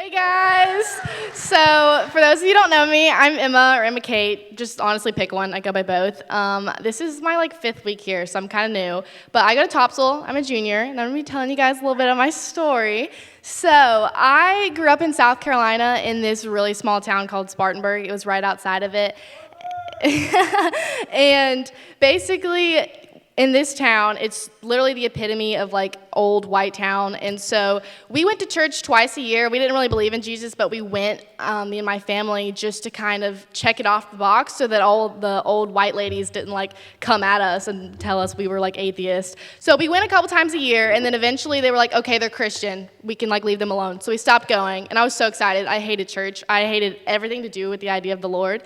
Hey guys! So, for those of you who don't know me, I'm Emma or Emma Kate. Just honestly pick one. I go by both. This is my 5th week here, so I'm kind of new. But I go to Topsail. I'm a junior, and I'm going to be telling you guys a little bit of my story. So, I grew up in South Carolina in this really small town called Spartanburg. It was right outside of it. And basically, in this town, it's literally the epitome of old white town. And so we went to church twice a year. We didn't really believe in Jesus, but we went, me and my family, just to kind of check it off the box so that all the old white ladies didn't come at us and tell us we were atheists. So we went a couple times a year, and then eventually they were like, okay, they're Christian. We can leave them alone. So we stopped going, and I was so excited. I hated church. I hated everything to do with the idea of the Lord.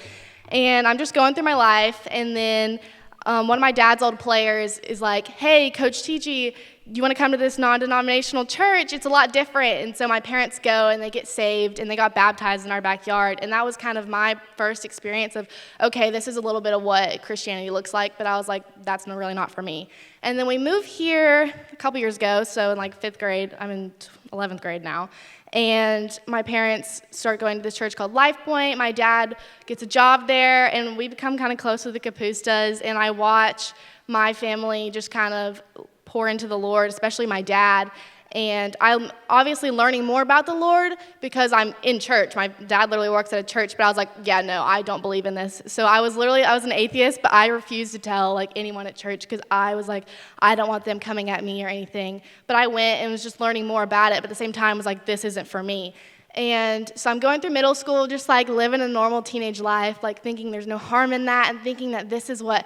And I'm just going through my life, and then one of my dad's old players is like, hey, Coach TG, you want to come to this non-denominational church? It's a lot different. And so my parents go, and they get saved, and they got baptized in our backyard. And that was kind of my first experience of, okay, this is a little bit of what Christianity looks like. But I was like, that's really not for me. And then we moved here a couple years ago. So in 5th grade, I'm in 11th grade now. And my parents start going to this church called Life Point. My dad gets a job there, and we become kind of close with the Capustas. And I watch my family just kind of pour into the Lord, especially my dad. And I'm obviously learning more about the Lord because I'm in church. My dad literally works at a church, but I was like, yeah, no, I don't believe in this. So I was an atheist, but I refused to tell anyone at church because I was like, I don't want them coming at me or anything. But I went and was just learning more about it, but at the same time was like, this isn't for me. And so I'm going through middle school, just living a normal teenage life, thinking there's no harm in that and thinking that this is what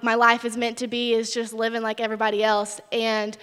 my life is meant to be, is just living like everybody else. And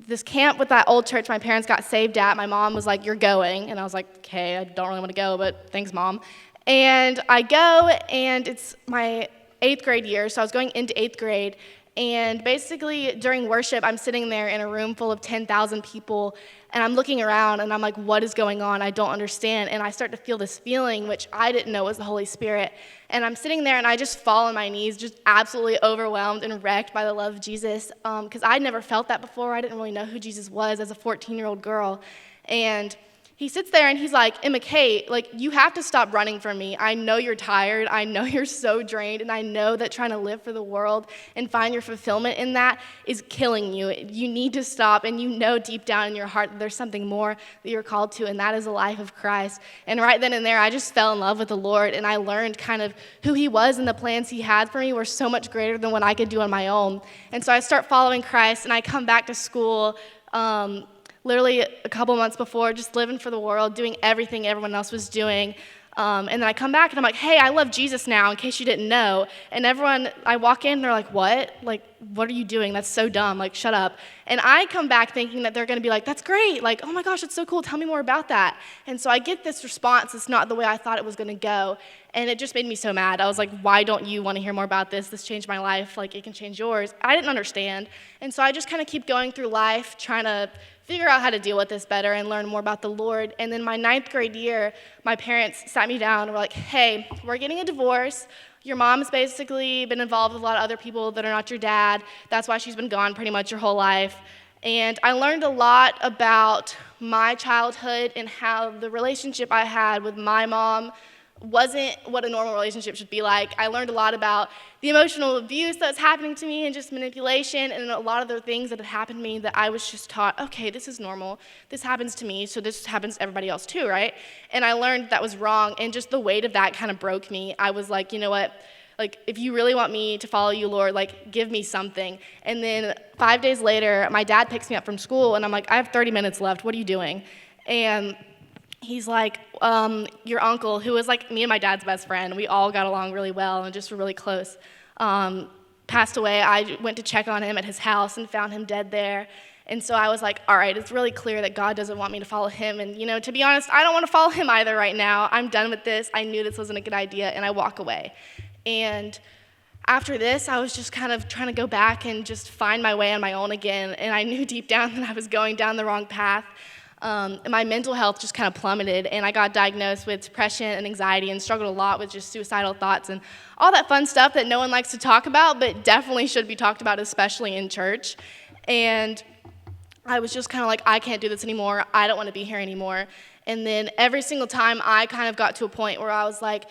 this camp with that old church my parents got saved at, my mom was like, you're going. And I was like, okay, I don't really want to go, but thanks, Mom. And I go, and it's my 8th grade year, so I was going into 8th grade. And basically, during worship, I'm sitting there in a room full of 10,000 people, and I'm looking around, and I'm like, what is going on? I don't understand. And I start to feel this feeling, which I didn't know was the Holy Spirit. And I'm sitting there, and I just fall on my knees, just absolutely overwhelmed and wrecked by the love of Jesus, because I'd never felt that before. I didn't really know who Jesus was as a 14-year-old girl. And he sits there, and he's like, Emma Kate, you have to stop running from me. I know you're tired. I know you're so drained, and I know that trying to live for the world and find your fulfillment in that is killing you. You need to stop, and you know deep down in your heart that there's something more that you're called to, and that is a life of Christ. And right then and there, I just fell in love with the Lord, and I learned kind of who he was, and the plans he had for me were so much greater than what I could do on my own. And so I start following Christ, and I come back to school, literally a couple months before, just living for the world, doing everything everyone else was doing. And then I come back, and I'm like, hey, I love Jesus now, in case you didn't know. And everyone, I walk in, and they're like, what? What are you doing? That's so dumb. Shut up. And I come back thinking that they're going to be like, that's great. Oh, my gosh, that's so cool. Tell me more about that. And so I get this response. It's not the way I thought it was going to go. And it just made me so mad. I was like, why don't you want to hear more about this? This changed my life. It can change yours. I didn't understand. And so I just kind of keep going through life, trying to figure out how to deal with this better and learn more about the Lord. And then my 9th grade year, my parents sat me down and were like, hey, we're getting a divorce. Your mom's basically been involved with a lot of other people that are not your dad. That's why she's been gone pretty much your whole life. And I learned a lot about my childhood and how the relationship I had with my mom wasn't what a normal relationship should be like. I learned a lot about the emotional abuse that was happening to me and just manipulation and a lot of the things that had happened to me that I was just taught, okay, this is normal. This happens to me, so this happens to everybody else too, right? And I learned that was wrong, and just the weight of that kind of broke me. I was like, you know what? If you really want me to follow you, Lord, give me something. And then 5 days later, my dad picks me up from school, and I'm like, I have 30 minutes left. What are you doing? And he's like, your uncle, who was me and my dad's best friend, we all got along really well and just were really close, passed away. I went to check on him at his house and found him dead there. And so I was like, all right, it's really clear that God doesn't want me to follow him. And, to be honest, I don't want to follow him either right now. I'm done with this. I knew this wasn't a good idea, and I walk away. And after this, I was just kind of trying to go back and just find my way on my own again. And I knew deep down that I was going down the wrong path. And my mental health just kind of plummeted, and I got diagnosed with depression and anxiety and struggled a lot with just suicidal thoughts and all that fun stuff that no one likes to talk about, but definitely should be talked about, especially in church. And I was just kind of like, I can't do this anymore. I don't want to be here anymore. And then every single time I kind of got to a point where I was like,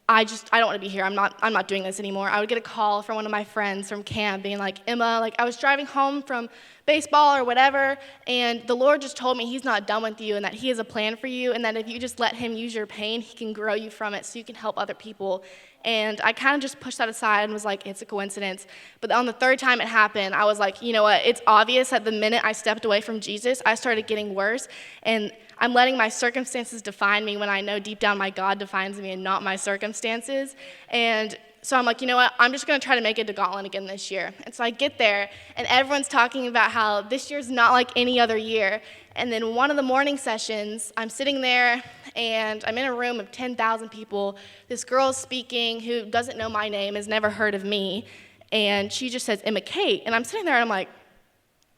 I don't want to be here. I'm not doing this anymore. I would get a call from one of my friends from camp being like, Emma, like I was driving home from baseball or whatever, and the Lord just told me he's not done with you and that he has a plan for you and that if you just let him use your pain, he can grow you from it so you can help other people. And I kind of just pushed that aside and was like, it's a coincidence. But on the third time it happened, I was like, you know what? It's obvious that the minute I stepped away from Jesus, I started getting worse. And I'm letting my circumstances define me when I know deep down my God defines me and not my circumstances. And so I'm like, you know what? I'm just going to try to make it to Gauntlet again this year. And so I get there, and everyone's talking about how this year's not like any other year. And then one of the morning sessions, I'm sitting there, and I'm in a room of 10,000 people. This girl is speaking who doesn't know my name, has never heard of me, and she just says, Emma Kate. And I'm sitting there, and I'm like,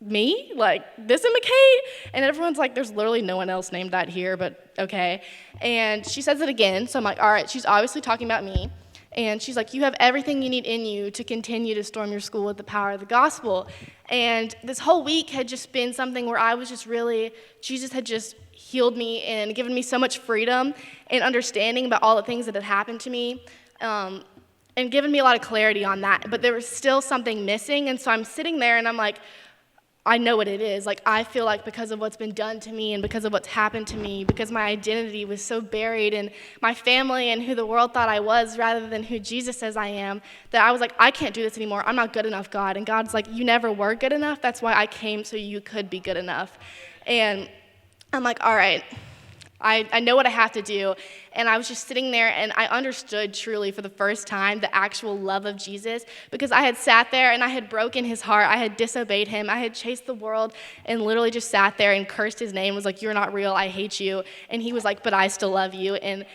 me? Like, this Emma Kate? And everyone's like, there's literally no one else named that here, but okay. And she says it again, so I'm like, all right, she's obviously talking about me. And she's like, you have everything you need in you to continue to storm your school with the power of the gospel. And this whole week had just been something where I was just really, Jesus had just healed me and given me so much freedom and understanding about all the things that had happened to me, and given me a lot of clarity on that. But there was still something missing, and so I'm sitting there and I'm like, I know what it is. Like, I feel like because of what's been done to me and because of what's happened to me, because my identity was so buried in my family and who the world thought I was rather than who Jesus says I am, that I was like, I can't do this anymore. I'm not good enough, God. And God's like, you never were good enough. That's why I came so you could be good enough. And I'm like, all right. I know what I have to do. And I was just sitting there, and I understood truly for the first time the actual love of Jesus, because I had sat there and I had broken his heart. I had disobeyed him. I had chased the world and literally just sat there and cursed his name, was like, you're not real. I hate you. And he was like, but I still love you. And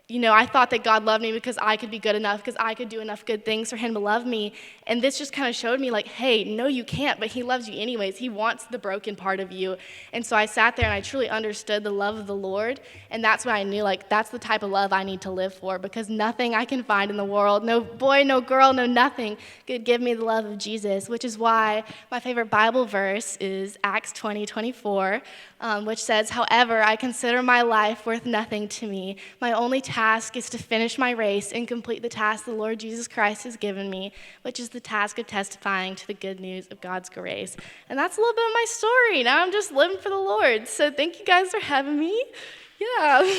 you know, I thought that God loved me because I could be good enough, because I could do enough good things for him to love me. And this just kind of showed me like, hey, no, you can't, but he loves you anyways. He wants the broken part of you. And so I sat there and I truly understood the love of the Lord. And that's when I knew, like, that's the type of love I need to live for, because nothing I can find in the world, no boy, no girl, no nothing could give me the love of Jesus, which is why my favorite Bible verse is Acts 20:24, which says, however, I consider my life worth nothing to me. My only task is to finish my race and complete the task the Lord Jesus Christ has given me, which is the task of testifying to the good news of God's grace. And that's a little bit of my story. Now I'm just living for the Lord. So thank you guys for having me. Yeah.